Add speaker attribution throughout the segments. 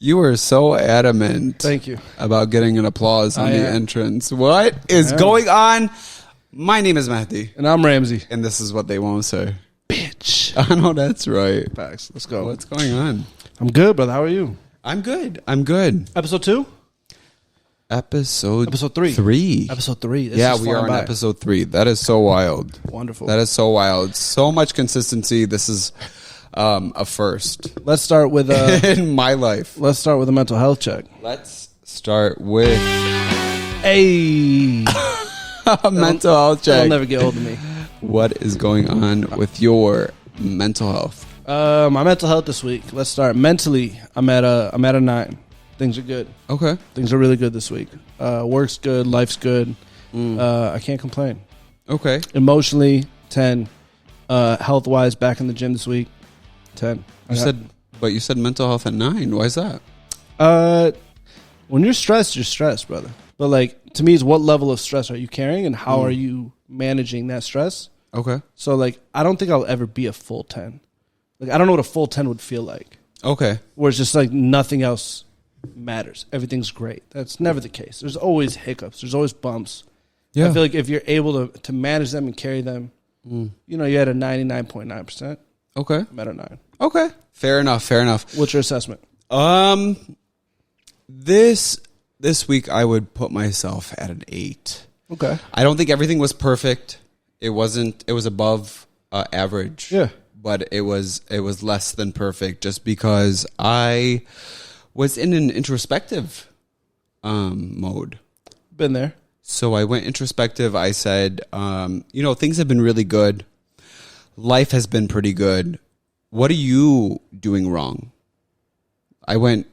Speaker 1: You were so adamant.
Speaker 2: Thank you.
Speaker 1: About getting an applause on the entrance. What is going on? My name is Mehdi.
Speaker 2: And I'm Ramsey.
Speaker 1: And this is what they won't say.
Speaker 2: Bitch.
Speaker 1: I know that's right.
Speaker 2: Facts. Let's go.
Speaker 1: What's going on?
Speaker 2: I'm good, brother. How are you?
Speaker 1: I'm good. I'm good.
Speaker 2: Episode 2?
Speaker 1: Episode
Speaker 2: 3.
Speaker 1: 3.
Speaker 2: Episode 3.
Speaker 1: Yeah, we are on episode 3. That is so wild.
Speaker 2: Wonderful.
Speaker 1: That is so wild. So much consistency. This is a first.
Speaker 2: Let's start with
Speaker 1: in my life.
Speaker 2: Let's start with a mental health check.
Speaker 1: Let's start with
Speaker 2: a
Speaker 1: mental health check.
Speaker 2: It'll never get old to me.
Speaker 1: What is going on with your mental health?
Speaker 2: My mental health this week. Let's start mentally. I'm at a 9. Things are good.
Speaker 1: Okay.
Speaker 2: Things are really good this week. Work's good. Life's good. I can't complain.
Speaker 1: Okay.
Speaker 2: Emotionally, 10. Health wise, back in the gym this week. 10.
Speaker 1: You said mental health at 9. Why is that?
Speaker 2: When you're stressed, brother. But like, to me, it's what level of stress are you carrying and how are you managing that stress?
Speaker 1: Okay.
Speaker 2: So like, I don't think I'll ever be a full 10. Like, I don't know what a full 10 would feel like.
Speaker 1: Okay.
Speaker 2: Where it's just like nothing else matters. Everything's great. That's never the case. There's always hiccups. There's always bumps. Yeah. I feel like if you're able to manage them and carry them, you know, you're at a 99.9%.
Speaker 1: Okay.
Speaker 2: I'm at a 9.
Speaker 1: Okay. Fair enough.
Speaker 2: What's your assessment?
Speaker 1: This week I would put myself at an 8.
Speaker 2: Okay.
Speaker 1: I don't think everything was perfect. It wasn't. It was above average.
Speaker 2: Yeah.
Speaker 1: But it was less than perfect just because I was in an introspective mode.
Speaker 2: Been there.
Speaker 1: So I went introspective. I said, things have been really good. Life has been pretty good. What are you doing wrong? I went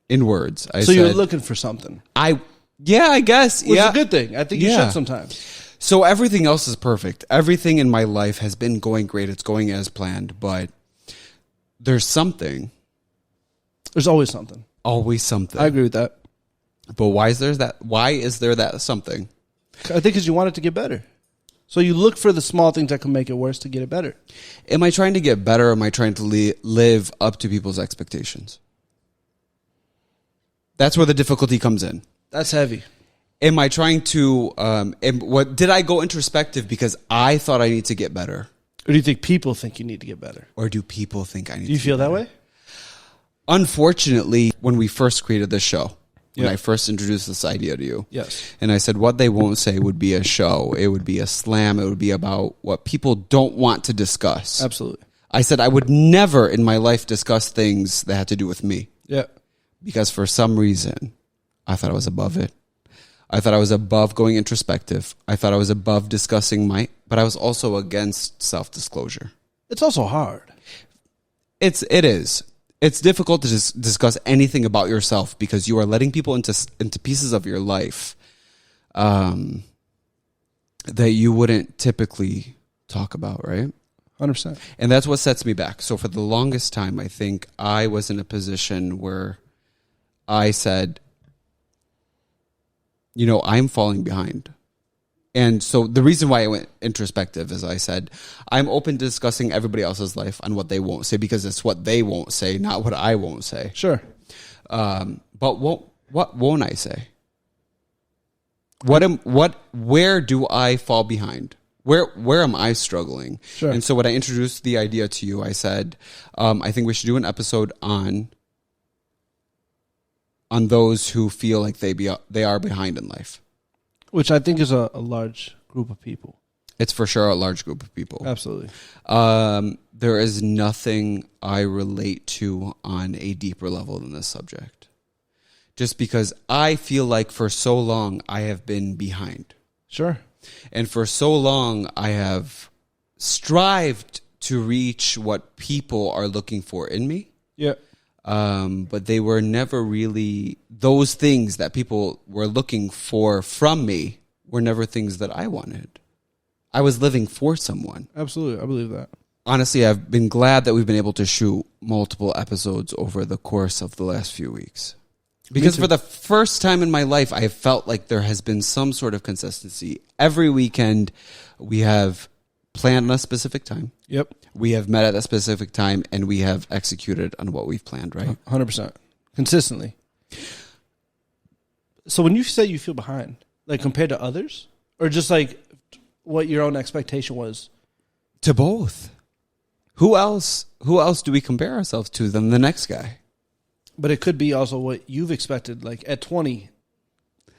Speaker 1: inwards.
Speaker 2: So you were looking for something.
Speaker 1: I guess.
Speaker 2: Which is a good thing. I think you should sometimes.
Speaker 1: So everything else is perfect. Everything in my life has been going great. It's going as planned. But there's something.
Speaker 2: There's always something.
Speaker 1: Always something.
Speaker 2: I agree with that.
Speaker 1: But why is there that something?
Speaker 2: I think because you want it to get better. So you look for the small things that can make it worse to get it better.
Speaker 1: Am I trying to get better or am I trying to live up to people's expectations? That's where the difficulty comes in.
Speaker 2: That's heavy.
Speaker 1: Am I trying to, did I go introspective because I thought I need to get better?
Speaker 2: Or do you think people think you need to get better?
Speaker 1: Or do people think I need to get better?
Speaker 2: Do you feel that way?
Speaker 1: Unfortunately, when we first created this show, when I first introduced this idea to you,
Speaker 2: yes,
Speaker 1: and I said what they won't say would be a show, it would be a slam, it would be about what people don't want to discuss.
Speaker 2: Absolutely.
Speaker 1: I said I would never in my life discuss things that had to do with me.
Speaker 2: Yeah.
Speaker 1: Because for some reason, I thought I was above it. I thought I was above going introspective. I thought I was above discussing but I was also against self-disclosure.
Speaker 2: It's also hard.
Speaker 1: It is. It's difficult to discuss anything about yourself because you are letting people into pieces of your life that you wouldn't typically talk about, right?
Speaker 2: 100%.
Speaker 1: And that's what sets me back. So for the longest time, I think I was in a position where I said, I'm falling behind. And so the reason why I went introspective is I said, I'm open to discussing everybody else's life and what they won't say because it's what they won't say, not what I won't say.
Speaker 2: Sure.
Speaker 1: But what won't I say? Where do I fall behind? Where am I struggling?
Speaker 2: Sure.
Speaker 1: And so when I introduced the idea to you, I said, I think we should do an episode on those who feel like they are behind in life.
Speaker 2: Which I think is a large group of people.
Speaker 1: It's for sure a large group of people.
Speaker 2: Absolutely.
Speaker 1: There is nothing I relate to on a deeper level than this subject. Just because I feel like for so long I have been behind.
Speaker 2: Sure.
Speaker 1: And for so long I have strived to reach what people are looking for in me.
Speaker 2: Yeah.
Speaker 1: But they were never really those things that people were looking for from me were never things that I wanted. I was living for someone.
Speaker 2: Absolutely. I believe that.
Speaker 1: Honestly, I've been glad that we've been able to shoot multiple episodes over the course of the last few weeks. Because for the first time in my life, I have felt like there has been some sort of consistency. Every weekend, we have planned on a specific time.
Speaker 2: Yep.
Speaker 1: We have met at a specific time, and we have executed on what we've planned, right?
Speaker 2: 100%. consistently. So when you say you feel behind, like compared to others, or just like what your own expectation was?
Speaker 1: To both. Who else do we compare ourselves to than the next guy?
Speaker 2: But it could be also what you've expected. Like at 20,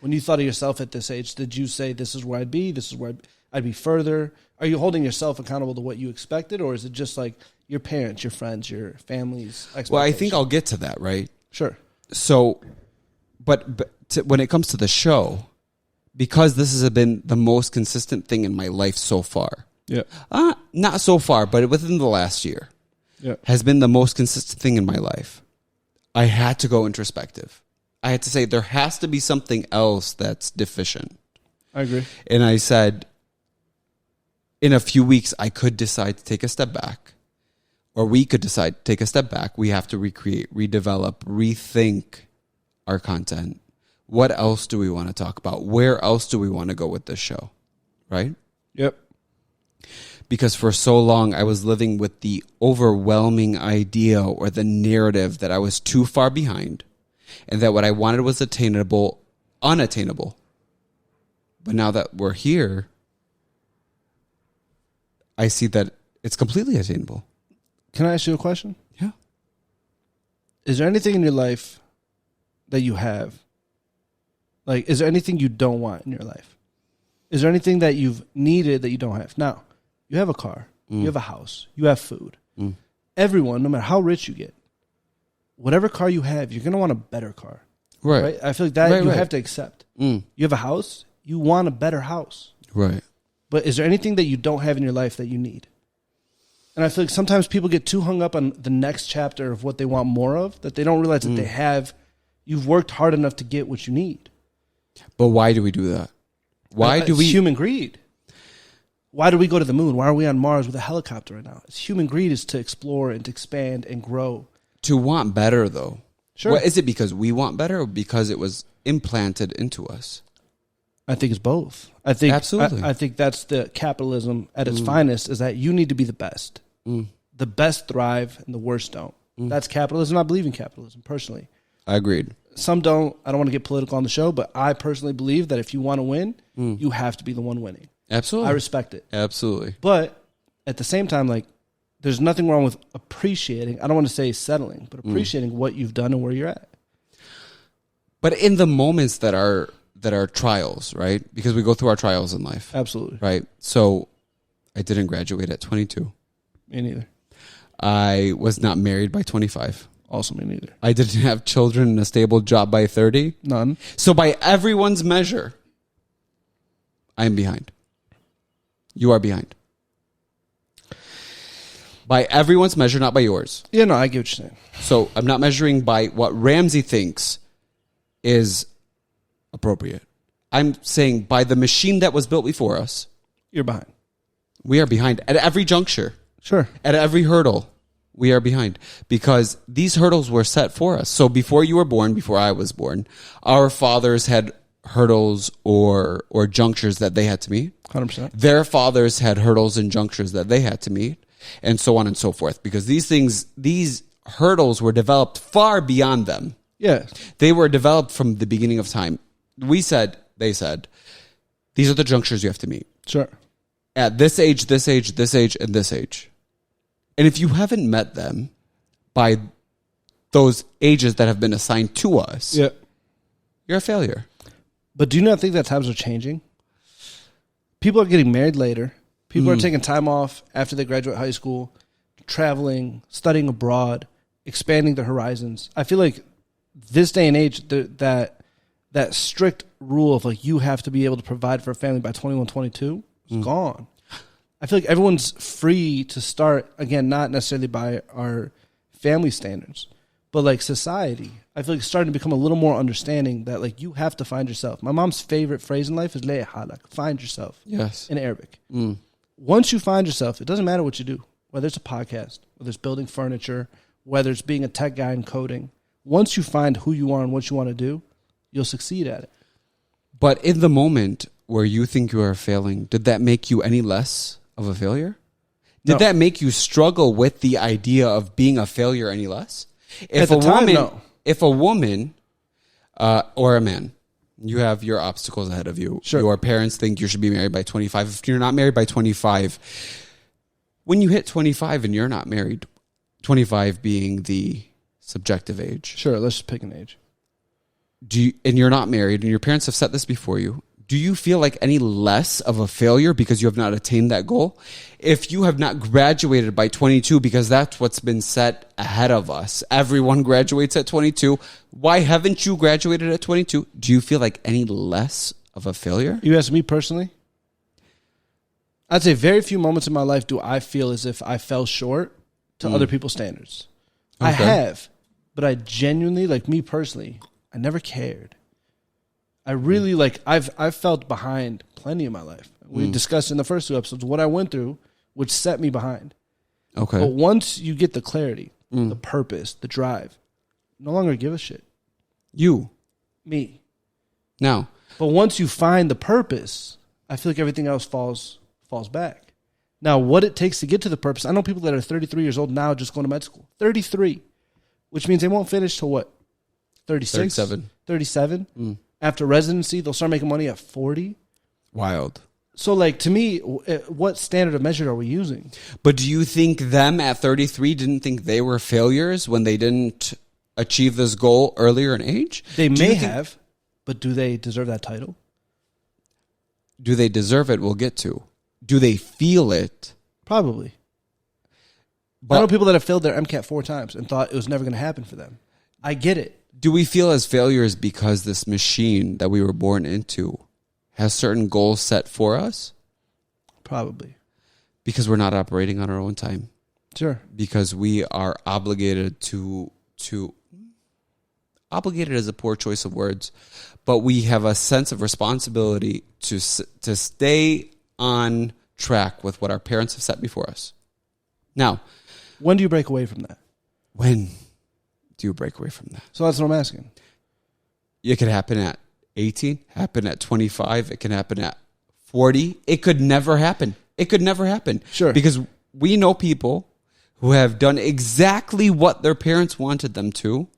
Speaker 2: when you thought of yourself at this age, did you say, this is where I'd be, this is where I'd be further? Are you holding yourself accountable to what you expected, or is it just like your parents, your friends, your family's expectations?
Speaker 1: Well, I think I'll get to that, right?
Speaker 2: Sure.
Speaker 1: So, but when it comes to the show, because this has been the most consistent thing in my life so far.
Speaker 2: Yeah.
Speaker 1: Not so far, but within the last year.
Speaker 2: Yeah.
Speaker 1: Has been the most consistent thing in my life. I had to go introspective. I had to say there has to be something else that's deficient.
Speaker 2: I agree.
Speaker 1: And I said, in a few weeks, I could decide to take a step back, or we could decide to take a step back. We have to recreate, redevelop, rethink our content. What else do we want to talk about? Where else do we want to go with this show? Right?
Speaker 2: Yep.
Speaker 1: Because for so long, I was living with the overwhelming idea or the narrative that I was too far behind and that what I wanted was unattainable. But now that we're here, I see that it's completely attainable.
Speaker 2: Can I ask you a question?
Speaker 1: Yeah.
Speaker 2: Is there anything in your life that you have? Like, is there anything you don't want in your life? Is there anything that you've needed that you don't have? Now, you have a car, you have a house, you have food. Everyone, no matter how rich you get, whatever car you have, you're going to want a better car. Right? I feel like that you have to accept. You have a house, you want a better house.
Speaker 1: Right.
Speaker 2: But is there anything that you don't have in your life that you need? And I feel like sometimes people get too hung up on the next chapter of what they want more of, that they don't realize that they have, you've worked hard enough to get what you need.
Speaker 1: But why do we do that? Why do we...
Speaker 2: It's human greed. Why do we go to the moon? Why are we on Mars with a helicopter right now? It's human greed is to explore and to expand and grow.
Speaker 1: To want better, though.
Speaker 2: Sure.
Speaker 1: Well, is it because we want better or because it was implanted into us?
Speaker 2: I think it's both. I think
Speaker 1: Absolutely.
Speaker 2: I think that's the capitalism at its finest, is that you need to be the best. The best thrive and the worst don't. That's capitalism. I believe in capitalism, personally.
Speaker 1: I agreed.
Speaker 2: Some don't. I don't want to get political on the show, but I personally believe that if you want to win, you have to be the one winning.
Speaker 1: Absolutely.
Speaker 2: I respect it.
Speaker 1: Absolutely.
Speaker 2: But at the same time, like, there's nothing wrong with appreciating. I don't want to say settling, but appreciating what you've done and where you're at.
Speaker 1: But in the moments that are trials, right? Because we go through our trials in life.
Speaker 2: Absolutely.
Speaker 1: Right? So I didn't graduate at 22.
Speaker 2: Me neither.
Speaker 1: I was not married by 25.
Speaker 2: Also me neither.
Speaker 1: I didn't have children and a stable job by 30.
Speaker 2: None.
Speaker 1: So by everyone's measure, I am behind. You are behind. By everyone's measure, not by yours.
Speaker 2: Yeah, no, I get what you're saying.
Speaker 1: So I'm not measuring by what Ramsey thinks is appropriate. I'm saying by the machine that was built before us.
Speaker 2: You're behind.
Speaker 1: We are behind at every juncture.
Speaker 2: Sure.
Speaker 1: At every hurdle, we are behind because these hurdles were set for us. So before you were born, before I was born, our fathers had hurdles or junctures that they had to meet.
Speaker 2: 100%.
Speaker 1: Their fathers had hurdles and junctures that they had to meet, and so on and so forth. Because these hurdles were developed far beyond them.
Speaker 2: Yeah.
Speaker 1: They were developed from the beginning of time. They said, these are the junctures you have to meet.
Speaker 2: Sure.
Speaker 1: At this age, this age, this age, and this age. And if you haven't met them by those ages that have been assigned to us, you're a failure.
Speaker 2: But do you not think that times are changing? People are getting married later. People are taking time off after they graduate high school, traveling, studying abroad, expanding their horizons. I feel like this day and age, that strict rule of like you have to be able to provide for a family by 21, 22 is gone. I feel like everyone's free to start, again, not necessarily by our family standards, but like society. I feel like it's starting to become a little more understanding that like you have to find yourself. My mom's favorite phrase in life is "lay halak," find yourself.
Speaker 1: Yes.
Speaker 2: In Arabic. Once you find yourself, it doesn't matter what you do, whether it's a podcast, whether it's building furniture, whether it's being a tech guy and coding. Once you find who you are and what you want to do, you'll succeed at it.
Speaker 1: But in the moment where you think you are failing, did that make you any less of a failure? Did that make you struggle with the idea of being a failure any less? If
Speaker 2: at the
Speaker 1: a
Speaker 2: time,
Speaker 1: woman,
Speaker 2: no.
Speaker 1: if a woman or a man, you have your obstacles ahead of you.
Speaker 2: Sure.
Speaker 1: Your parents think you should be married by 25. If you're not married by 25, when you hit 25 and you're not married, 25 being the subjective age.
Speaker 2: Sure, let's just pick an age.
Speaker 1: And you're not married and your parents have set this before you, do you feel like any less of a failure because you have not attained that goal? If you have not graduated by 22, because that's what's been set ahead of us, everyone graduates at 22. Why haven't you graduated at 22? Do you feel like any less of a failure?
Speaker 2: You ask me personally? I'd say very few moments in my life do I feel as if I fell short to other people's standards. Okay. I have, but I genuinely, like me personally, I never cared. I really I've felt behind plenty in my life. We discussed in the first 2 episodes what I went through, which set me behind.
Speaker 1: Okay.
Speaker 2: But once you get the clarity, the purpose, the drive, no longer give a shit. Me.
Speaker 1: Now.
Speaker 2: But once you find the purpose, I feel like everything else falls back. Now, what it takes to get to the purpose, I know people that are 33 years old now just going to med school. 33. Which means they won't finish till what? 36? 37? After residency, they'll start making money at 40.
Speaker 1: Wild.
Speaker 2: So, like, to me, what standard of measure are we using?
Speaker 1: But do you think them at 33 didn't think they were failures when they didn't achieve this goal earlier in age?
Speaker 2: They may have, but do they deserve that title?
Speaker 1: Do they deserve it? We'll get to. Do they feel it?
Speaker 2: Probably. But I know people that have failed their MCAT 4 times and thought it was never going to happen for them. I get it.
Speaker 1: Do we feel as failures because this machine that we were born into has certain goals set for us?
Speaker 2: Probably.
Speaker 1: Because we're not operating on our own time.
Speaker 2: Sure.
Speaker 1: Because we are obligated to obligated is a poor choice of words, but we have a sense of responsibility to stay on track with what our parents have set before us. Now,
Speaker 2: when do you break away from that?
Speaker 1: When do you break away from that?
Speaker 2: So that's what I'm asking.
Speaker 1: It could happen at 18, happen at 25. It can happen at 40. It could never happen. It could never happen.
Speaker 2: Sure.
Speaker 1: Because we know people who have done exactly what their parents wanted them to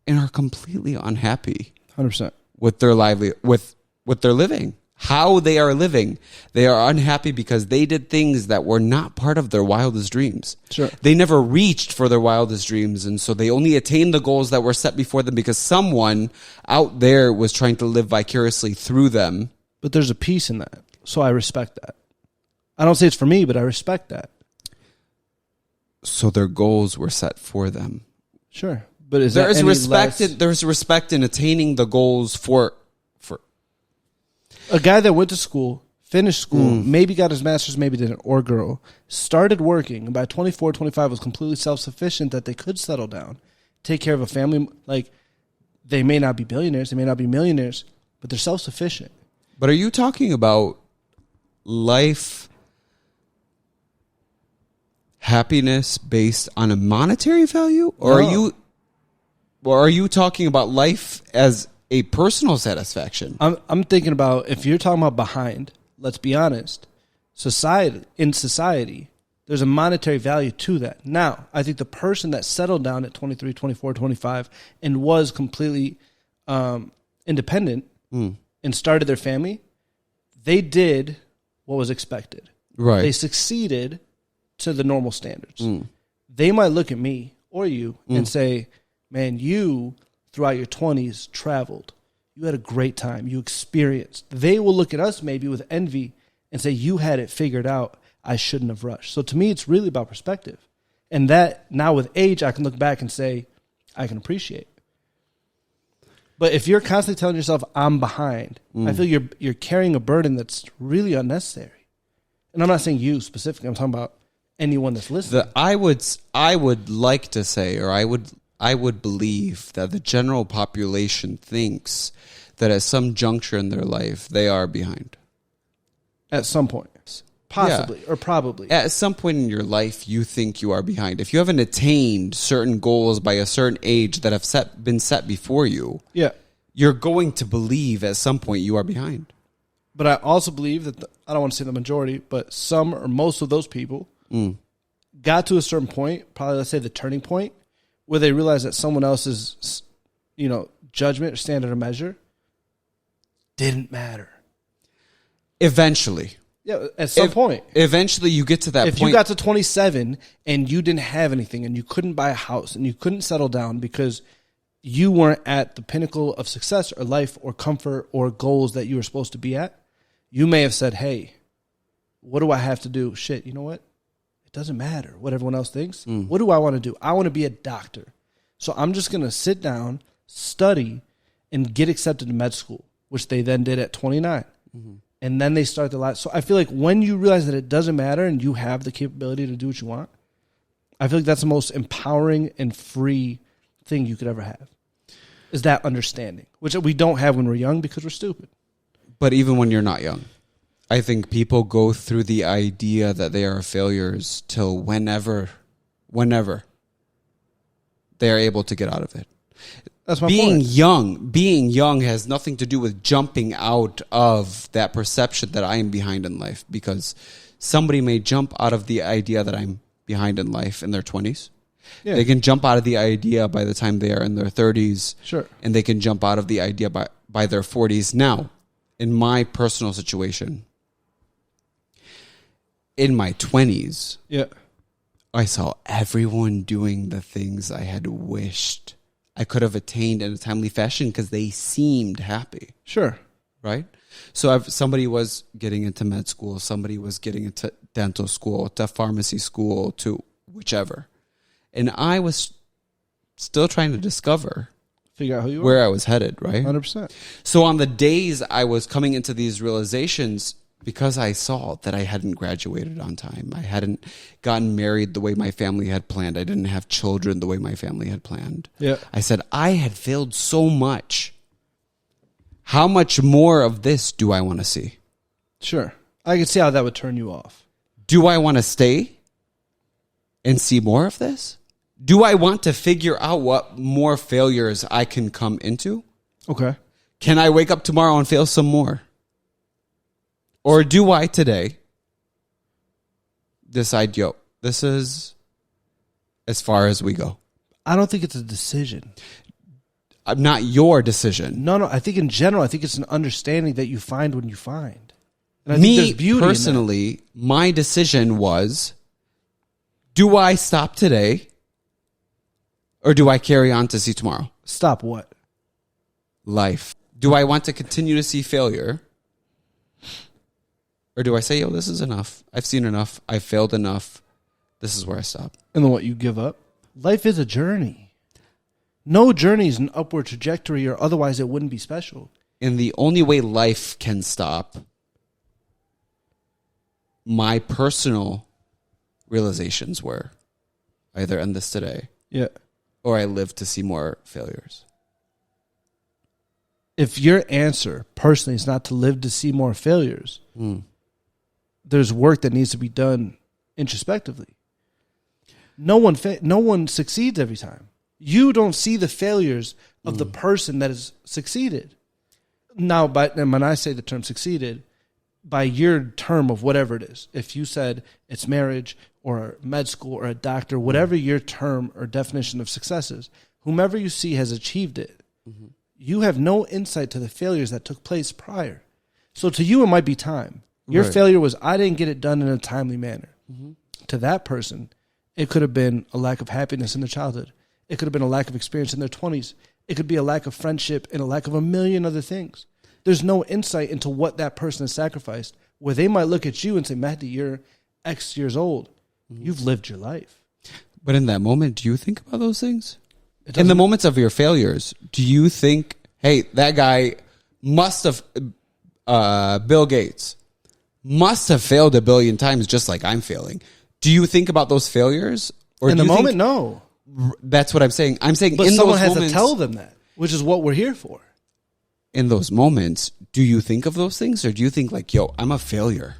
Speaker 1: and are completely unhappy
Speaker 2: 100%
Speaker 1: with their with their living. How they are living. They are unhappy because they did things that were not part of their wildest dreams.
Speaker 2: Sure.
Speaker 1: They never reached for their wildest dreams, and so they only attained the goals that were set before them because someone out there was trying to live vicariously through them.
Speaker 2: But there's a piece in that, so I respect that. I don't say it's for me, but I respect that.
Speaker 1: So their goals were set for them.
Speaker 2: Sure. But is
Speaker 1: there's respect in attaining the goals for
Speaker 2: a guy that went to school, finished school, maybe got his master's, maybe didn't, or girl, started working, and by 24, 25 was completely self-sufficient that they could settle down, take care of a family. Like, they may not be billionaires, they may not be millionaires, but they're self-sufficient.
Speaker 1: But are you talking about life happiness based on a monetary value? Or are you talking about life as a personal satisfaction?
Speaker 2: I'm thinking about, if you're talking about behind, let's be honest, in society, there's a monetary value to that. Now, I think the person that settled down at 23, 24, 25 and was completely independent and started their family, they did what was expected.
Speaker 1: Right.
Speaker 2: They succeeded to the normal standards. They might look at me or you and say, man, you throughout your 20s traveled. You had a great time. You experienced. They will look at us maybe with envy and say, you had it figured out. I shouldn't have rushed. So to me, it's really about perspective. And that now with age, I can look back and say, I can appreciate. But if you're constantly telling yourself, I'm behind, I feel you're carrying a burden that's really unnecessary. And I'm not saying you specifically. I'm talking about anyone that's listening.
Speaker 1: I would like to say, or I would believe that the general population thinks that at some juncture in their life, they are behind.
Speaker 2: At some point. Possibly, or probably.
Speaker 1: At some point in your life, you think you are behind. If you haven't attained certain goals by a certain age that have been set before you, you're going to believe at some point you are behind.
Speaker 2: But I also believe that, I don't want to say the majority, but some or most of those people got to a certain point, probably let's say the turning point, where they realize that someone else is judgment or standard or measure didn't matter.
Speaker 1: Eventually.
Speaker 2: Yeah, at some point.
Speaker 1: Eventually you get to that point.
Speaker 2: If you got to 27 and you didn't have anything and you couldn't buy a house and you couldn't settle down because you weren't at the pinnacle of success or life or comfort or goals that you were supposed to be at, you may have said, hey, what do I have to do? Shit, you know what? It doesn't matter what everyone else thinks. What do I want to do? I want to be a doctor. So I'm just going to sit down, study, and get accepted to med school, which they then did at 29. And then they start their life. So I feel like when you realize that it doesn't matter and you have the capability to do what you want, I feel like that's the most empowering and free thing you could ever have, is that understanding, which we don't have when we're young because we're stupid.
Speaker 1: But even when you're not young, I think people go through the idea that they are failures till whenever they are able to get out of it.
Speaker 2: That's my point.
Speaker 1: Being young has nothing to do with jumping out of that perception that I am behind in life, because somebody may jump out of the idea that I'm behind in life in their 20s. Yeah. They can jump out of the idea by the time they are in their 30s.
Speaker 2: Sure.
Speaker 1: And they can jump out of the idea by their 40s. Now, in my personal situation, in my 20s, I saw everyone doing the things I had wished I could have attained in a timely fashion because they seemed happy.
Speaker 2: Sure.
Speaker 1: Right? So somebody was getting into med school, somebody was getting into dental school, to pharmacy school, to whichever. And I was still trying to
Speaker 2: figure out who you
Speaker 1: where I was headed, right?
Speaker 2: 100%.
Speaker 1: So on the days I was coming into these realizations, because I saw that I hadn't graduated on time, I hadn't gotten married the way my family had planned, I didn't have children the way my family had planned.
Speaker 2: Yeah.
Speaker 1: I said, I had failed so much. How much more of this do I want to see?
Speaker 2: Sure. I can see how that would turn you off.
Speaker 1: Do I want to stay and see more of this? Do I want to figure out what more failures I can come into?
Speaker 2: Okay.
Speaker 1: Can I wake up tomorrow and fail some more? Or do I today decide, this is as far as we go?
Speaker 2: I don't think it's a decision.
Speaker 1: Not your decision.
Speaker 2: No. I think in general, I think it's an understanding that you find when you find. And I
Speaker 1: Me,
Speaker 2: think there's beauty
Speaker 1: personally, my decision was, do I stop today or do I carry on to see tomorrow?
Speaker 2: Stop what?
Speaker 1: Life. Do I want to continue to see failure? Or do I say, this is enough. I've seen enough. I've failed enough. This is where I stop.
Speaker 2: And then what, you give up? Life is a journey. No journey is an upward trajectory, or otherwise it wouldn't be special.
Speaker 1: And the only way life can stop, my personal realizations were, either end this today, or I live to see more failures.
Speaker 2: If your answer personally is not to live to see more failures, there's work that needs to be done introspectively. No one succeeds every time. You don't see the failures of the person that has succeeded. Now, and when I say the term succeeded, by your term of whatever it is, if you said it's marriage or med school or a doctor, whatever your term or definition of success is, whomever you see has achieved it, you have no insight to the failures that took place prior. So to you, it might be time. Your failure was, I didn't get it done in a timely manner. To that person, it could have been a lack of happiness in their childhood. It could have been a lack of experience in their 20s. It could be a lack of friendship and a lack of a million other things. There's no insight into what that person has sacrificed, where they might look at you and say, Mahdi, you're X years old. You've lived your life.
Speaker 1: But in that moment, do you think about those things? In the moments of your failures, do you think, hey, that guy must have, Bill Gates, must have failed a billion times just like I'm failing. Do you think about those failures? Or
Speaker 2: in the moment, no.
Speaker 1: That's what I'm saying. I'm saying
Speaker 2: but
Speaker 1: in
Speaker 2: someone
Speaker 1: those
Speaker 2: has
Speaker 1: moments,
Speaker 2: to tell them that, which is what we're here for.
Speaker 1: In those moments, do you think of those things, or do you think like, I'm a failure?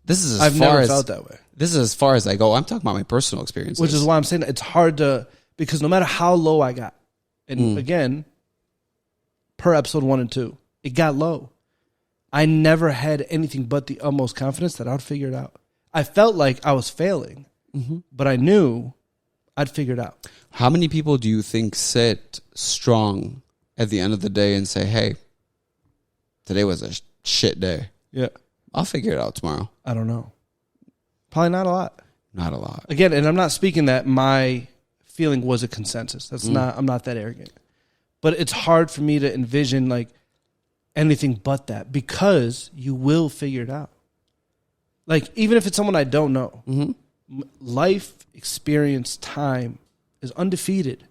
Speaker 1: This is
Speaker 2: I've never felt that way.
Speaker 1: This is as far as I go. I'm talking about my personal experiences.
Speaker 2: Which is why I'm saying it's hard to, because no matter how low I got, and again, per episode 1 and 2, it got low. I never had anything but the utmost confidence that I would figure it out. I felt like I was failing, but I knew I'd figure it out.
Speaker 1: How many people do you think sit strong at the end of the day and say, hey, today was a shit day.
Speaker 2: Yeah.
Speaker 1: I'll figure it out tomorrow.
Speaker 2: I don't know. Probably not a lot.
Speaker 1: Not a lot.
Speaker 2: Again, and I'm not speaking that my feeling was a consensus. That's not, I'm not that arrogant. But it's hard for me to envision like anything but that, because you will figure it out. Like, even if it's someone I don't know, life, experience, time is undefeated.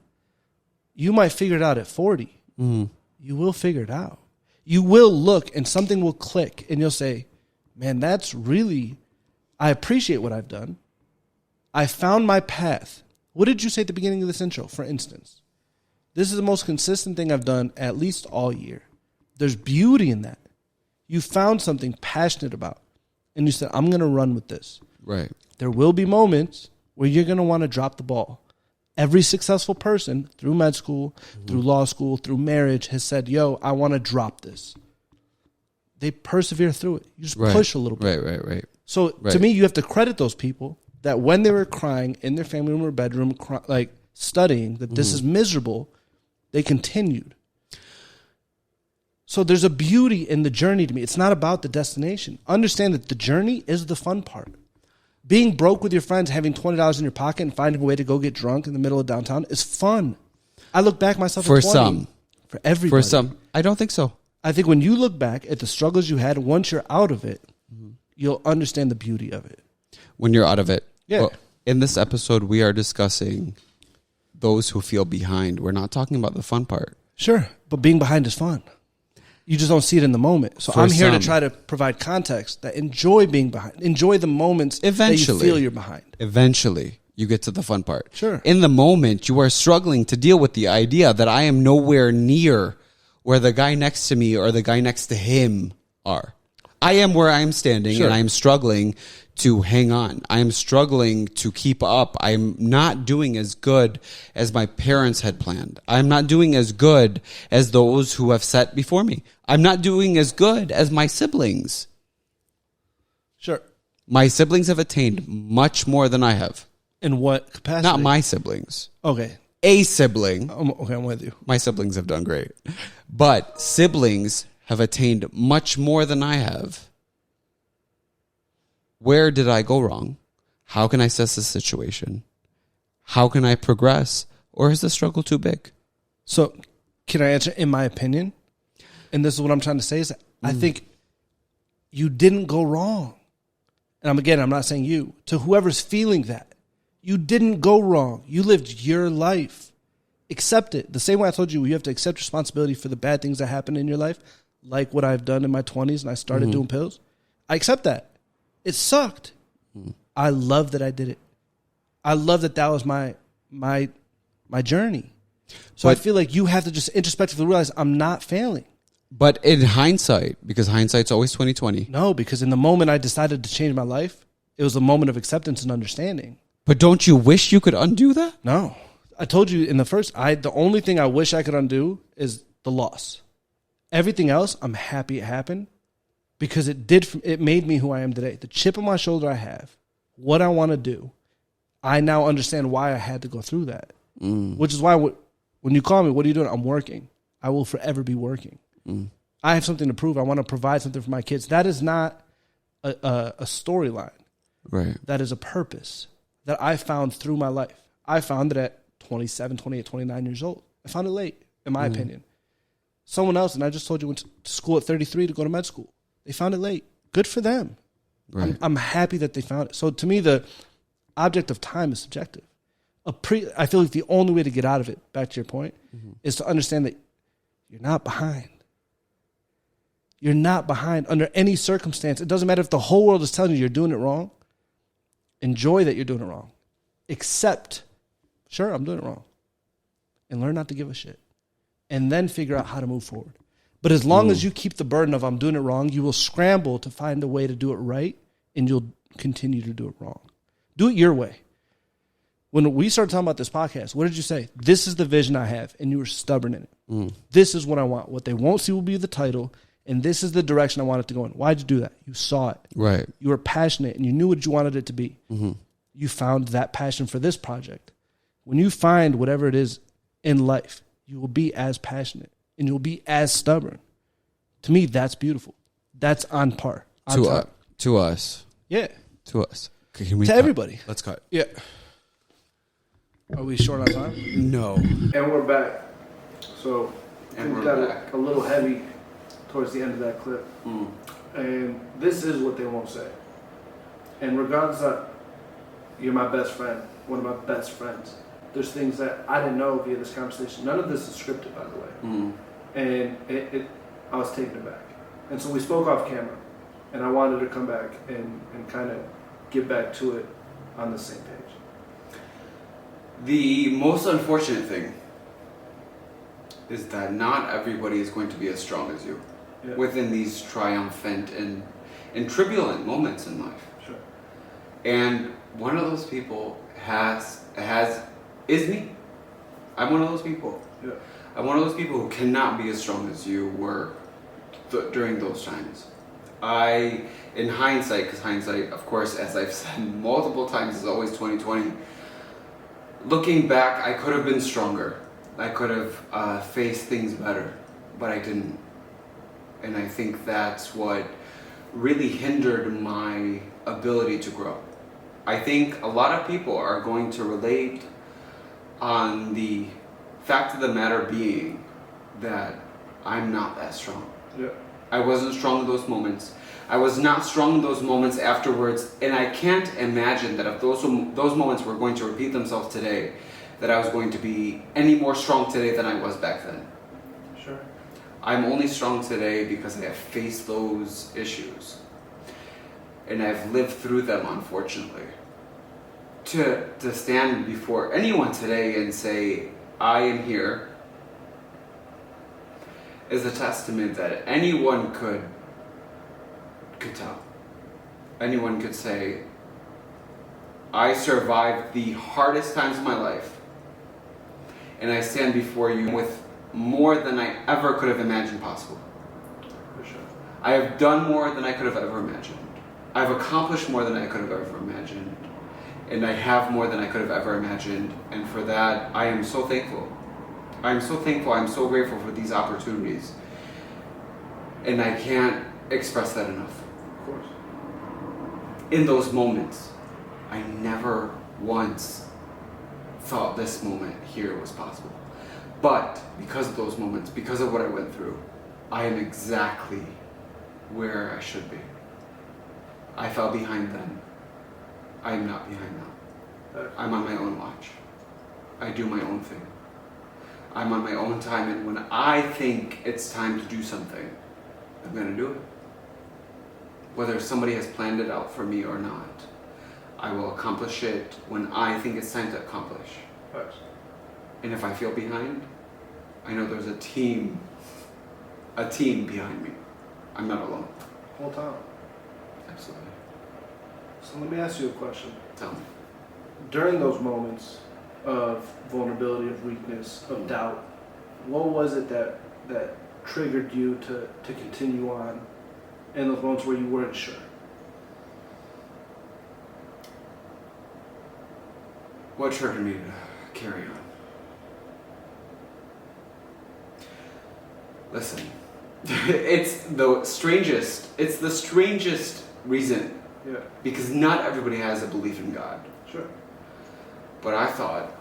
Speaker 2: You might figure it out at 40. You will figure it out. You will look and something will click and you'll say, man, that's really, I appreciate what I've done. I found my path. What did you say at the beginning of this intro, for instance? This is the most consistent thing I've done at least all year. There's beauty in that. You found something passionate about, and you said, I'm going to run with this.
Speaker 1: Right.
Speaker 2: There will be moments where you're going to want to drop the ball. Every successful person through med school, through law school, through marriage has said, yo, I want to drop this. They persevere through it. You just push a little bit.
Speaker 1: Right.
Speaker 2: So to me, you have to credit those people that when they were crying in their family room or bedroom, like studying that this is miserable, they continued. So there's a beauty in the journey to me. It's not about the destination. Understand that the journey is the fun part. Being broke with your friends, having $20 in your pocket and finding a way to go get drunk in the middle of downtown is fun. I look back myself
Speaker 1: for
Speaker 2: at 20.
Speaker 1: some.
Speaker 2: For everybody.
Speaker 1: For some. I don't think so.
Speaker 2: I think when you look back at the struggles you had, once you're out of it, you'll understand the beauty of it.
Speaker 1: When you're out of it.
Speaker 2: Yeah.
Speaker 1: Well, in this episode, we are discussing those who feel behind. We're not talking about the fun part.
Speaker 2: Sure, but being behind is fun. You just don't see it in the moment. So I'm here to try to provide context that enjoy being behind. Enjoy the moments that you feel you're behind.
Speaker 1: Eventually, you get to the fun part.
Speaker 2: Sure.
Speaker 1: In the moment, you are struggling to deal with the idea that I am nowhere near where the guy next to me or the guy next to him are. I am where I am standing, and I am struggling to hang on. I am struggling to keep up. I'm not doing as good as my parents had planned. I'm not doing as good as those who have set before me. I'm not doing as good as my siblings.
Speaker 2: Sure.
Speaker 1: My siblings have attained much more than I have.
Speaker 2: In what capacity?
Speaker 1: Not my siblings.
Speaker 2: Okay.
Speaker 1: A sibling.
Speaker 2: Okay, I'm with you.
Speaker 1: My siblings have done great. But siblings have attained much more than I have. Where did I go wrong? How can I assess the situation? How can I progress? Or is the struggle too big?
Speaker 2: So, can I answer, in my opinion? And this is what I'm trying to say, is that I think you didn't go wrong. And I'm not saying you. To whoever's feeling that, you didn't go wrong. You lived your life. Accept it. The same way I told you have to accept responsibility for the bad things that happen in your life, like what I've done in my 20s and I started doing pills. I accept that. It sucked. I love that I did it. I love that was my journey. So I feel like you have to just introspectively realize I'm not failing.
Speaker 1: But in hindsight, because hindsight's always 20/20.
Speaker 2: No, because in the moment I decided to change my life, it was a moment of acceptance and understanding.
Speaker 1: But don't you wish you could undo that?
Speaker 2: No. I told you in the first, the only thing I wish I could undo is the loss. Everything else, I'm happy it happened. Because it made me who I am today. The chip on my shoulder I have, what I want to do, I now understand why I had to go through that. Which is why when you call me, what are you doing? I'm working. I will forever be working. I have something to prove. I want to provide something for my kids. That is not a storyline.
Speaker 1: Right.
Speaker 2: That is a purpose that I found through my life. I found it at 27, 28, 29 years old. I found it late, in my opinion. Someone else, and I just told you, went to school at 33 to go to med school. They found it late. Good for them. Right. I'm happy that they found it. So to me, the object of time is subjective. I feel like the only way to get out of it, back to your point, is to understand that you're not behind. You're not behind under any circumstance. It doesn't matter if the whole world is telling you you're doing it wrong. Enjoy that you're doing it wrong. Accept, sure, I'm doing it wrong. And learn not to give a shit. And then figure out how to move forward. But as long as you keep the burden of I'm doing it wrong, you will scramble to find a way to do it right, and you'll continue to do it wrong. Do it your way. When we started talking about this podcast, what did you say? This is the vision I have, and you were stubborn in it. This is what I want. What they won't see will be the title, and this is the direction I want it to go in. Why'd you do that? You saw it.
Speaker 1: Right.
Speaker 2: You were passionate, and you knew what you wanted it to be. You found that passion for this project. When you find whatever it is in life, you will be as passionate and you'll be as stubborn. To me, that's beautiful. That's on par.
Speaker 1: To us.
Speaker 2: Yeah.
Speaker 1: To us. Can we
Speaker 2: to
Speaker 1: cut?
Speaker 2: everybody.
Speaker 1: Let's cut.
Speaker 2: Yeah. Are we short on time?
Speaker 1: No.
Speaker 2: And we're back. So we got
Speaker 1: back.
Speaker 2: a little heavy towards the end of that clip. And this is what they won't say. And regardless of you're my best friend, one of my best friends, there's things that I didn't know via this conversation. None of this is scripted, by the way. And I was taken aback. And so we spoke off camera. And I wanted to come back and kind of get back to it on the same page.
Speaker 1: The most unfortunate thing is that not everybody is going to be as strong as you within these triumphant and turbulent moments in life.
Speaker 2: Sure.
Speaker 1: And one of those people is me. I'm one of those people.
Speaker 2: Yeah.
Speaker 1: I'm one of those people who cannot be as strong as you were during those times. In hindsight, because hindsight, of course, as I've said multiple times, is always 20/20. Looking back, I could have been stronger. I could have faced things better, but I didn't. And I think that's what really hindered my ability to grow. I think a lot of people are going to relate on the fact of the matter being that I'm not that strong.
Speaker 2: Yeah.
Speaker 1: I wasn't strong in those moments. I was not strong in those moments afterwards, and I can't imagine that if those moments were going to repeat themselves today, that I was going to be any more strong today than I was back then.
Speaker 2: Sure.
Speaker 1: I'm only strong today because I have faced those issues, and I've lived through them, unfortunately. To stand before anyone today and say, I am here, is a testament that anyone could tell. Anyone could say, I survived the hardest times of my life, and I stand before you with more than I ever could have imagined possible.
Speaker 2: For sure.
Speaker 1: I have done more than I could have ever imagined. I've accomplished more than I could have ever imagined. And I have more than I could have ever imagined. And for that, I am so thankful. I'm so thankful. I'm so grateful for these opportunities. And I can't express that enough.
Speaker 2: Of course.
Speaker 1: In those moments, I never once thought this moment here was possible. But because of those moments, because of what I went through, I am exactly where I should be. I fell behind then. I am not behind now. I'm on my own watch. I do my own thing. I'm on my own time, and when I think it's time to do something, I'm going to do it. Whether somebody has planned it out for me or not, I will accomplish it when I think it's time to accomplish.
Speaker 2: Right.
Speaker 1: And if I feel behind, I know there's a team behind me. I'm not alone.
Speaker 2: Whole time.
Speaker 1: Absolutely.
Speaker 2: So let me ask you a question.
Speaker 1: Tell me.
Speaker 2: During those moments of vulnerability, of weakness, of doubt, what was it that triggered you to continue on in those moments where you weren't sure?
Speaker 1: What triggered me to carry on? Listen, it's the strangest reason.
Speaker 2: Yeah.
Speaker 1: Because not everybody has a belief in God.
Speaker 2: Sure.
Speaker 1: But I thought,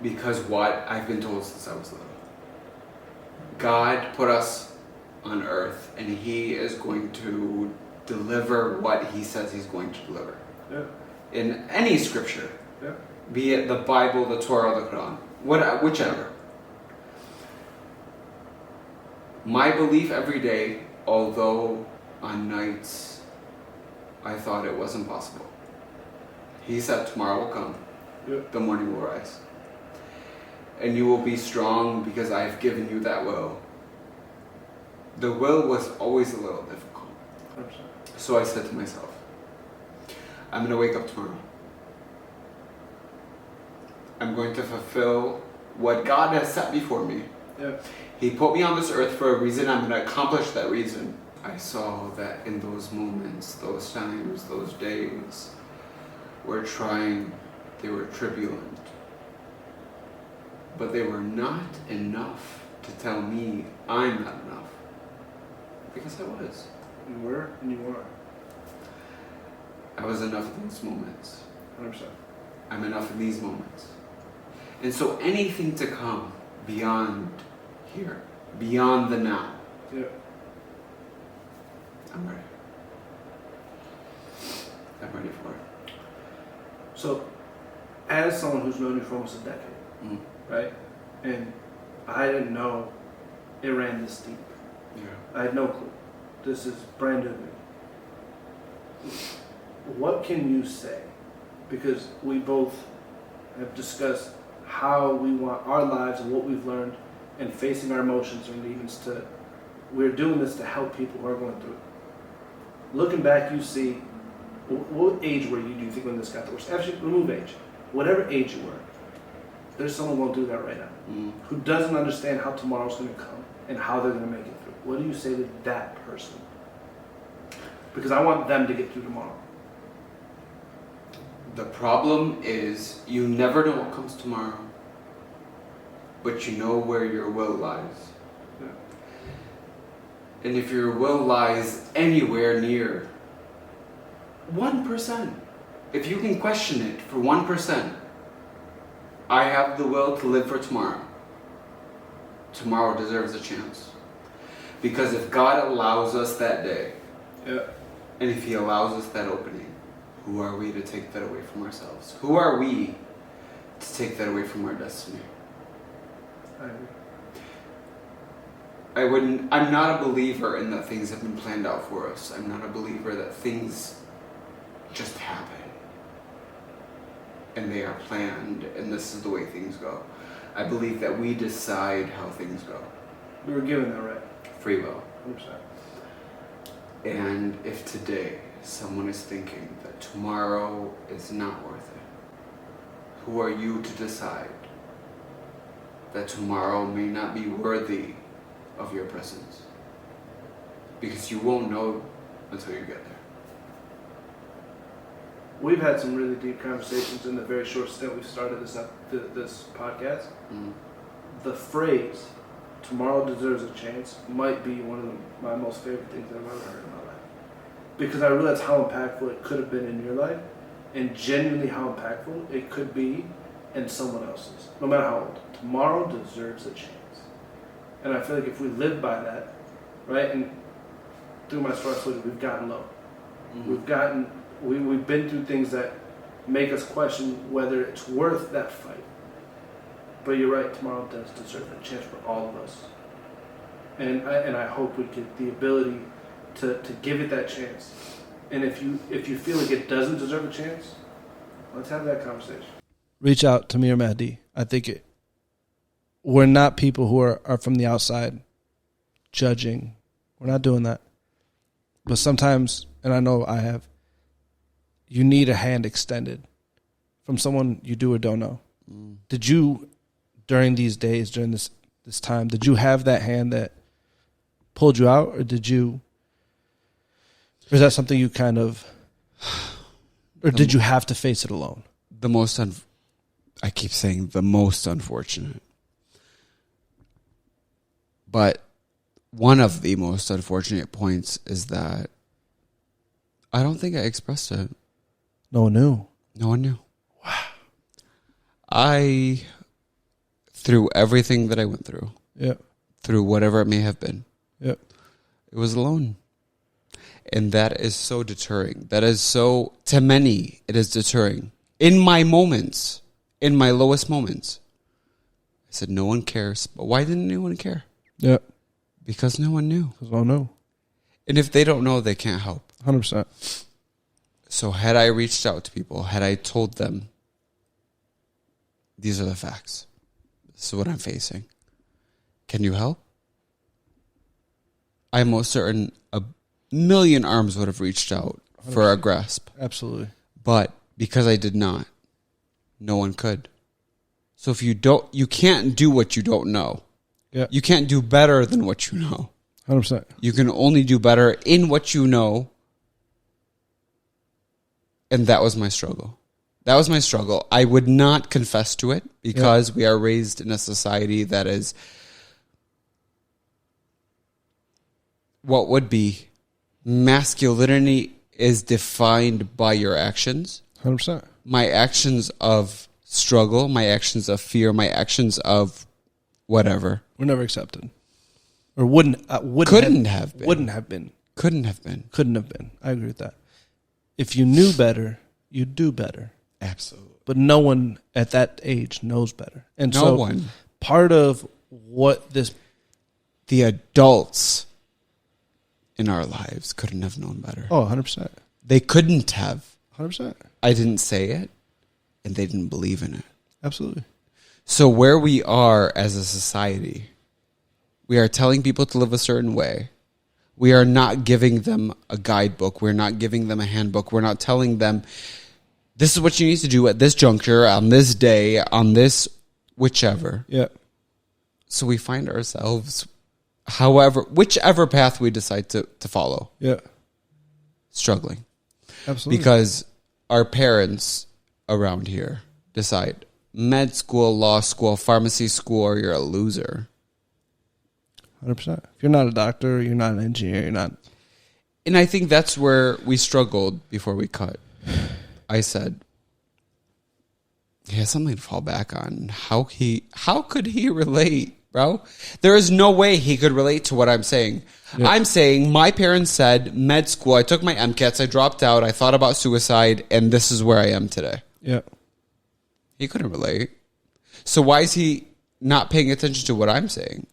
Speaker 1: because what I've been told since I was little, God put us on earth and He is going to deliver what He says He's going to deliver.
Speaker 2: Yeah.
Speaker 1: In any scripture.
Speaker 2: Yeah.
Speaker 1: Be it the Bible, the Torah, or the Quran. Whichever. My belief every day, although on nights I thought it wasn't possible. He said tomorrow will come.
Speaker 2: Yeah.
Speaker 1: The morning will rise. And you will be strong because I have given you that will. The will was always a little difficult.
Speaker 2: 100%.
Speaker 1: So I said to myself, I'm going to wake up tomorrow. I'm going to fulfill what God has set before me.
Speaker 2: Yeah.
Speaker 1: He put me on this earth for a reason. I'm going to accomplish that reason. I saw that in those moments, those times, those days, were trying, they were turbulent. But they were not enough to tell me I'm not enough. Because I was.
Speaker 2: You were and you are.
Speaker 1: I was enough in those moments.
Speaker 2: 100%.
Speaker 1: I'm enough in these moments. And so anything to come beyond here, beyond the now,
Speaker 2: yeah,
Speaker 1: I'm ready. I'm ready for it.
Speaker 2: So, as someone who's known you for almost a decade, right? And I didn't know it ran this deep.
Speaker 1: Yeah.
Speaker 2: I had no clue. This is brand new to me. What can you say? Because we both have discussed how we want our lives and what we've learned and facing our emotions and demons to, we're doing this to help people who are going through it. Looking back, you see, what age were you, do you think, when this got the worst? Actually, remove age. Whatever age you were, there's someone going to do that right now who doesn't understand how tomorrow's going to come and how they're going to make it through. What do you say to that person? Because I want them to get through tomorrow.
Speaker 1: The problem is you never know what comes tomorrow, but you know where your will lies.
Speaker 2: Yeah.
Speaker 1: And if your will lies anywhere near 1%, if you can question it for 1%, I have the will to live for tomorrow. Tomorrow deserves a chance. Because if God allows us that day,
Speaker 2: yeah,
Speaker 1: and if He allows us that opening, who are we to take that away from ourselves? Who are we to take that away from our destiny?
Speaker 2: I agree.
Speaker 1: I'm not a believer in that things have been planned out for us. I'm not a believer that things just happen. And they are planned, and this is the way things go. I believe that we decide how things go.
Speaker 2: We were given that right.
Speaker 1: Free will.
Speaker 2: 100%.
Speaker 1: And if today someone is thinking that tomorrow is not worth it, who are you to decide that tomorrow may not be worthy of your presence? Because you won't know until you get there.
Speaker 2: We've had some really deep conversations in the very short stint we've started this podcast. The phrase, tomorrow deserves a chance, might be one of my most favorite things I've ever heard in my life. Because I realize how impactful it could have been in your life, and genuinely how impactful it could be in someone else's, no matter how old. Tomorrow deserves a chance. And I feel like if we live by that, right, and through my story, we've gotten low. We've been through things that make us question whether it's worth that fight. But you're right, tomorrow does deserve a chance for all of us. And I hope we get the ability to give it that chance. And if you feel like it doesn't deserve a chance, let's have that conversation. Reach out to me or Mahdi. I think we're not people who are from the outside judging. We're not doing that. But sometimes, and I know I have, you need a hand extended from someone you do or don't know. Did you, during these days, during this time, did you have that hand that pulled you out, or or is that something you kind of, or did you have to face it alone?
Speaker 1: I keep saying the most unfortunate. But one of the most unfortunate points is that I don't think I expressed it.
Speaker 2: No one knew.
Speaker 1: No one knew. Wow. Through everything that I went through, through whatever it may have been, it was alone. And that is so deterring. That is so, to many, it is deterring. In my moments, in my lowest moments, I said, no one cares. But why didn't anyone care?
Speaker 2: Yeah.
Speaker 1: Because no one knew.
Speaker 2: Because no one knew.
Speaker 1: And if they don't know, they can't help.
Speaker 2: 100%.
Speaker 1: So had I reached out to people, had I told them, these are the facts. This is what I'm facing. Can you help? I'm most certain a million arms would have reached out 100%. For a grasp.
Speaker 2: Absolutely.
Speaker 1: But because I did not, no one could. So if you can't do what you don't know. Yeah. You can't do better than what you know.
Speaker 2: 100%.
Speaker 1: You can only do better in what you know. And that was my struggle. That was my struggle. I would not confess to it because we are raised in a society that is what would be masculinity is defined by your actions.
Speaker 2: 100%.
Speaker 1: My actions of struggle, my actions of fear, my actions of whatever.
Speaker 2: We're never accepted. Or
Speaker 1: Couldn't have been.
Speaker 2: Wouldn't have been.
Speaker 1: Couldn't have been.
Speaker 2: Couldn't have been. I agree with that. If you knew better, you'd do better.
Speaker 1: Absolutely.
Speaker 2: But no one at that age knows better. And
Speaker 1: no one.
Speaker 2: Part of what
Speaker 1: the adults in our lives couldn't have known better.
Speaker 2: Oh, 100%.
Speaker 1: They couldn't have.
Speaker 2: 100%.
Speaker 1: I didn't say it, and they didn't believe in it.
Speaker 2: Absolutely.
Speaker 1: So where we are as a society, we are telling people to live a certain way. We are not giving them a guidebook. We're not giving them a handbook. We're not telling them, this is what you need to do at this juncture, on this day, on this whichever.
Speaker 2: Yeah.
Speaker 1: So we find ourselves, whichever path we decide to follow.
Speaker 2: Yeah.
Speaker 1: Struggling.
Speaker 2: Absolutely.
Speaker 1: Because our parents around here decide med school, law school, pharmacy school, or you're a loser.
Speaker 2: 100%. If you're not a doctor, you're not an engineer, you're not.
Speaker 1: And I think that's where we struggled before we cut. I said, he has something to fall back on. How could he relate, bro? There is no way he could relate to what I'm saying. Yeah. I'm saying my parents said med school. I took my MCATs. I dropped out. I thought about suicide, and this is where I am today.
Speaker 2: Yeah.
Speaker 1: He couldn't relate. So why is he not paying attention to what I'm saying?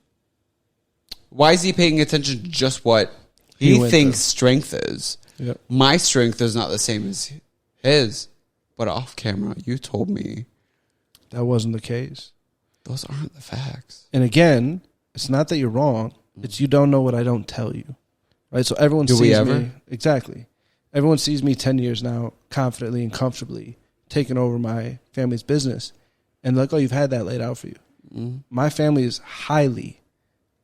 Speaker 1: Why is he paying attention to just what he thinks strength is?
Speaker 2: Yeah.
Speaker 1: My strength is not the same as his. But off camera, you told me
Speaker 2: that wasn't the case.
Speaker 1: Those aren't the facts.
Speaker 2: And again, it's not that you're wrong. It's you don't know what I don't tell you. Right? So everyone sees me. Exactly. Everyone sees me 10 years now, confidently and comfortably taking over my family's business. And like, oh, you've had that laid out for you. Mm-hmm. My family is highly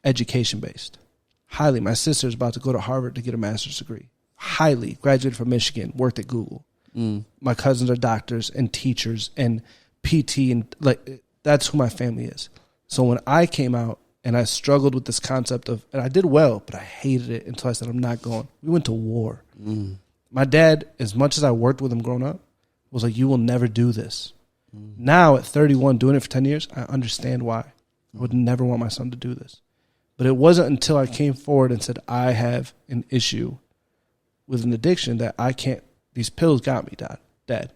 Speaker 2: education-based. Highly. My sister's about to go to Harvard to get a master's degree. Highly. Graduated from Michigan. Worked at Google. Mm. My cousins are doctors and teachers and PT. And like that's who my family is. So when I came out and I struggled with this concept of, and I did well, but I hated it until I said, I'm not going. We went to war. Mm. My dad, as much as I worked with him growing up, was like, you will never do this. Mm. Now at 31, doing it for 10 years, I understand why. I would never want my son to do this. But it wasn't until I came forward and said, I have an issue with an addiction that I can't, these pills got me, Dad.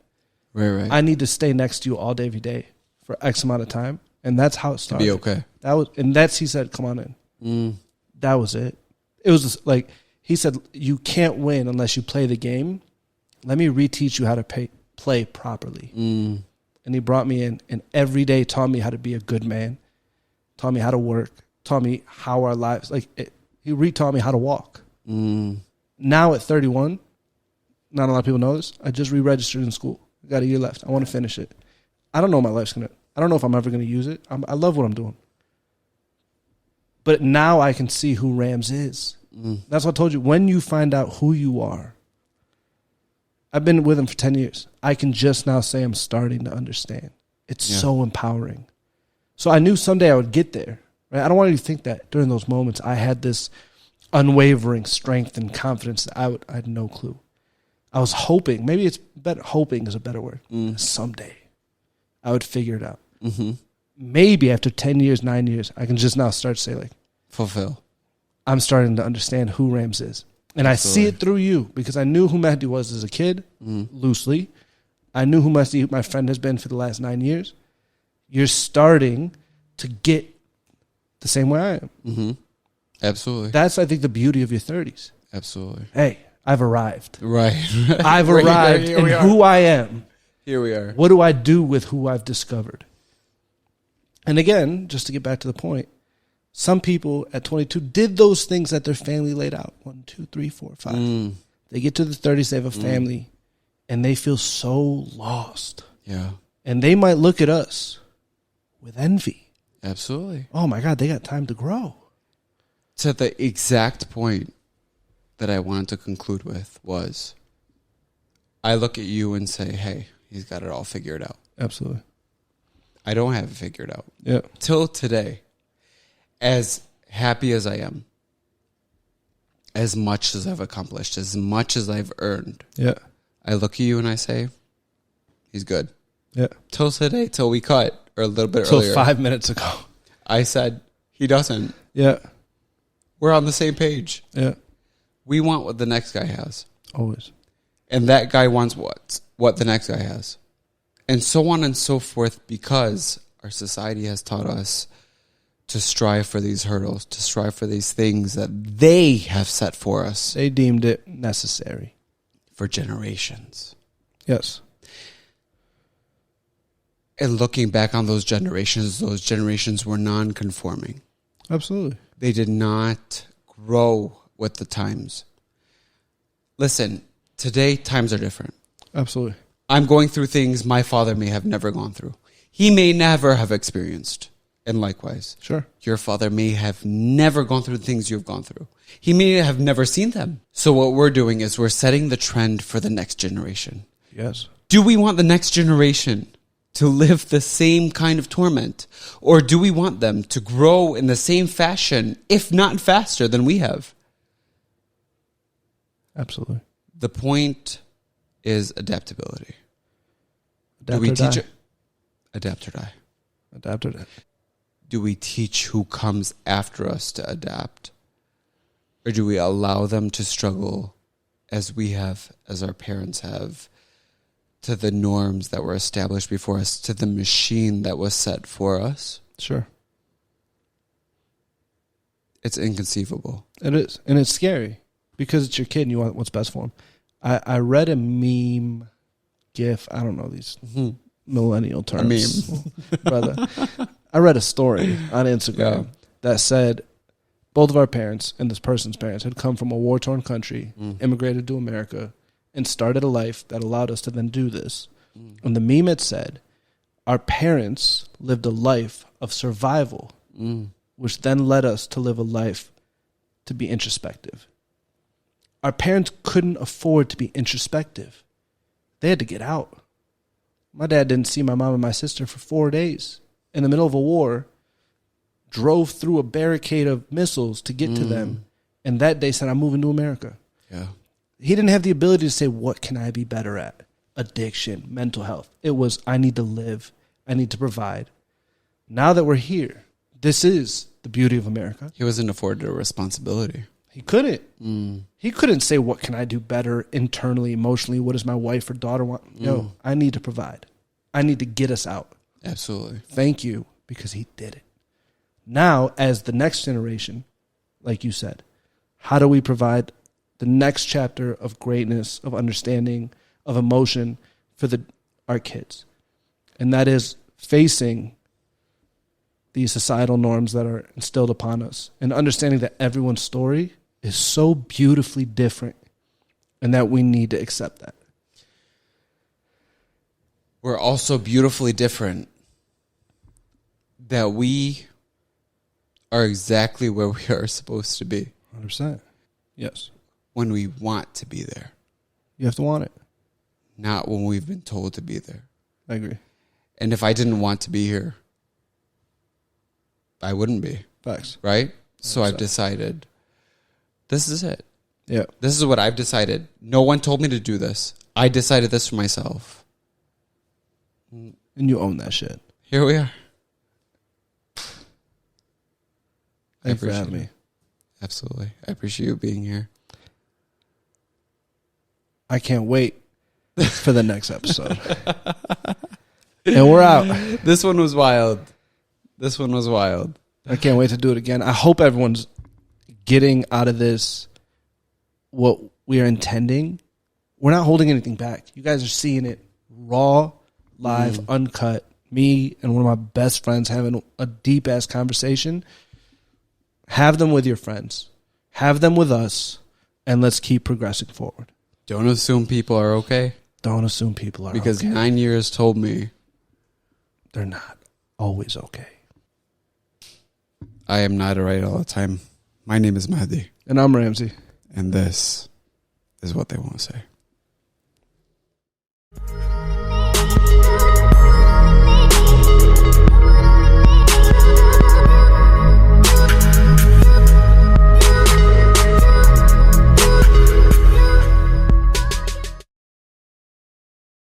Speaker 1: Right.
Speaker 2: I need to stay next to you all day, every day for X amount of time. And that's how it started.
Speaker 1: To be okay.
Speaker 2: He said, come on in. Mm. That was it. It was just like, he said, you can't win unless you play the game. Let me reteach you how to play properly. Mm. And he brought me in and every day taught me how to be a good man, taught me how to work, taught me how our lives, he retaught me how to walk. Mm. Now at 31, not a lot of people know this, I just re-registered in school. I got a year left. I want to finish it. I don't know my life's going to, I don't know if I'm ever going to use it. I love what I'm doing. But now I can see who Rams is. Mm. That's what I told you. When you find out who you are, I've been with him for 10 years. I can just now say I'm starting to understand. It's so empowering. So I knew someday I would get there. Right? I don't want you to think that during those moments I had this unwavering strength and confidence that I had no clue. I was hoping, maybe it's better, hoping is a better word. Someday I would figure it out. Mm-hmm. Maybe after 10 years, 9 years, I can just now start to say like,
Speaker 1: fulfill.
Speaker 2: I'm starting to understand who Rams is. And Absolutely. I see it through you because I knew who Mehdi was as a kid, loosely. I knew who Mehdi, my friend, has been for the last 9 years. You're starting to get the same way I am. Mm-hmm.
Speaker 1: Absolutely.
Speaker 2: That's, I think, the beauty of your 30s.
Speaker 1: Absolutely.
Speaker 2: Hey, I've arrived.
Speaker 1: Right.
Speaker 2: I've arrived in who I am.
Speaker 1: Here we are.
Speaker 2: What do I do with who I've discovered? And again, just to get back to the point, some people at 22 did those things that their family laid out. 1, 2, 3, 4, 5. They get to the 30s, they have a family, and they feel so lost.
Speaker 1: Yeah.
Speaker 2: And they might look at us with envy.
Speaker 1: Absolutely.
Speaker 2: Oh, my God, they got time to grow.
Speaker 1: To the exact point that I wanted to conclude with was, I look at you and say, hey, he's got it all figured out.
Speaker 2: Absolutely.
Speaker 1: I don't have it figured out.
Speaker 2: Yeah.
Speaker 1: Till today, as happy as I am, as much as I've accomplished, as much as I've earned,
Speaker 2: Yeah.
Speaker 1: I look at you and I say, he's good.
Speaker 2: Yeah.
Speaker 1: Till today, till we cut, or a little bit
Speaker 2: Till
Speaker 1: earlier.
Speaker 2: 5 minutes ago.
Speaker 1: I said, he doesn't.
Speaker 2: Yeah.
Speaker 1: We're on the same page.
Speaker 2: Yeah.
Speaker 1: We want what the next guy has.
Speaker 2: Always.
Speaker 1: And that guy wants what the next guy has. And so on and so forth, because our society has taught us to strive for these hurdles, to strive for these things that they have set for us.
Speaker 2: They deemed it necessary.
Speaker 1: For generations.
Speaker 2: Yes.
Speaker 1: And looking back on those generations were non-conforming.
Speaker 2: Absolutely.
Speaker 1: They did not grow with the times. Listen, today times are different.
Speaker 2: Absolutely.
Speaker 1: I'm going through things my father may have never gone through. He may never have experienced. And likewise.
Speaker 2: Sure.
Speaker 1: Your father may have never gone through the things you've gone through. He may have never seen them. So what we're doing is we're setting the trend for the next generation.
Speaker 2: Yes.
Speaker 1: Do we want the next generation to live the same kind of torment? Or do we want them to grow in the same fashion, if not faster than we have?
Speaker 2: Absolutely.
Speaker 1: The point is adaptability.
Speaker 2: Adapt
Speaker 1: Do we
Speaker 2: or
Speaker 1: teach
Speaker 2: die.
Speaker 1: it? Adapt or die.
Speaker 2: Adapt or die.
Speaker 1: Do we teach who comes after us to adapt? Or do we allow them to struggle as we have, as our parents have, to the norms that were established before us, to the machine that was set for us?
Speaker 2: Sure.
Speaker 1: It's inconceivable.
Speaker 2: It is. And it's scary because it's your kid and you want what's best for him. I read a meme, GIF, I don't know these millennial terms.
Speaker 1: A meme.
Speaker 2: Brother. I read a story on Instagram that said both of our parents and this person's parents had come from a war-torn country, immigrated to America, and started a life that allowed us to then do this. And the meme had said, our parents lived a life of survival, which then led us to live a life to be introspective. Our parents couldn't afford to be introspective. They had to get out. My dad didn't see my mom and my sister for 4 days. In the middle of a war, drove through a barricade of missiles to get to them, and that day said, I'm moving to America.
Speaker 1: Yeah.
Speaker 2: He didn't have the ability to say, what can I be better at? Addiction, mental health. It was, I need to live. I need to provide. Now that we're here, this is the beauty of America.
Speaker 1: He wasn't afforded a responsibility.
Speaker 2: He couldn't. He couldn't say, what can I do better internally, emotionally? What does my wife or daughter want? No, I need to provide. I need to get us out.
Speaker 1: Absolutely.
Speaker 2: Thank you, because he did it. Now, as the next generation, like you said, how do we provide the next chapter of greatness, of understanding, of emotion for our kids? And that is facing these societal norms that are instilled upon us and understanding that everyone's story is so beautifully different and that we need to accept that.
Speaker 1: We're also beautifully different, that we are exactly where we are supposed to be.
Speaker 2: 100%. Yes.
Speaker 1: When we want to be there.
Speaker 2: You have to want it.
Speaker 1: Not when we've been told to be there.
Speaker 2: I agree.
Speaker 1: And if I didn't want to be here, I wouldn't be.
Speaker 2: Facts.
Speaker 1: Right? So I've decided, this is it.
Speaker 2: Yeah.
Speaker 1: This is what I've decided. No one told me to do this. I decided this for myself.
Speaker 2: And you own that shit.
Speaker 1: Here we are.
Speaker 2: Thanks for having me.
Speaker 1: Absolutely. I appreciate you being here.
Speaker 2: I can't wait for the next episode. And we're out.
Speaker 1: This one was wild. This one was wild.
Speaker 2: I can't wait to do it again. I hope everyone's getting out of this what we are intending. We're not holding anything back. You guys are seeing it raw, live, uncut. Me and one of my best friends having a deep-ass conversation. Have them with your friends. Have them with us. And let's keep progressing forward.
Speaker 1: Don't assume people are okay.
Speaker 2: Don't assume people are
Speaker 1: because
Speaker 2: okay.
Speaker 1: 9 years told me
Speaker 2: they're not always okay.
Speaker 1: I am not right all the time. My name is Mahdi.
Speaker 2: And I'm Ramsey.
Speaker 1: And this is what they want to say.